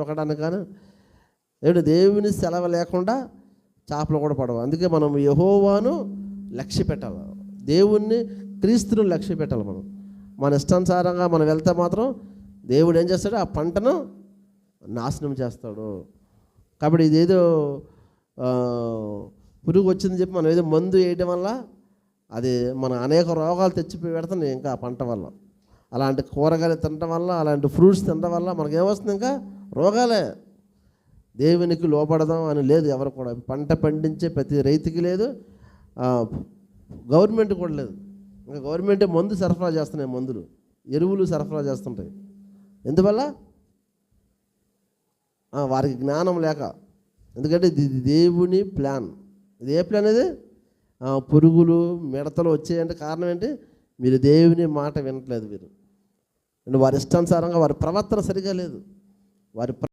ఒకడానికి కానీ దేవుని సెలవు లేకుండా చేపలు కూడా పడవు. అందుకే మనం యెహోవాను లక్ష్య పెట్టాలి, దేవుణ్ణి క్రీస్తును లక్ష్య పెట్టాలి. మన ఇష్టానుసారంగా మనం వెళ్తే మాత్రం దేవుడు ఏం చేస్తాడు, ఆ పంటను నాశనం చేస్తాడు. కాబట్టి ఇదేదో పురుగు వచ్చిందని చెప్పి మనం ఏదో మందు వేయడం వల్ల అది మన అనేక రోగాలు తెచ్చి పెడుతున్నాయి ఇంకా ఆ పంట వల్ల. అలాంటి కూరగాయలు తినడం వల్ల, అలాంటి ఫ్రూట్స్ తినడం వల్ల మనకేమొస్తుంది, ఇంకా రోగాలే. దేవునికి లోపడదాం అని లేదు ఎవరు కూడా. పంట పండించే ప్రతి రైతుకి లేదు, గవర్నమెంట్ కూడా లేదు. ఇంకా గవర్నమెంటే మందు సరఫరా చేస్తున్నాయి, మందులు ఎరువులు సరఫరా చేస్తుంటాయి. ఎందువల్ల? వారికి జ్ఞానం లేక. ఎందుకంటే ఇది దేవుని ప్లాన్. ఇది ఏ ప్లాన్? ఇది పురుగులు మిడతలు వచ్చాయంటే కారణం ఏంటి? మీరు దేవుని మాట వినట్లేదు. మీరు వారి ఇష్టానుసారంగా వారి ప్రవర్తన సరిగా లేదు. వారి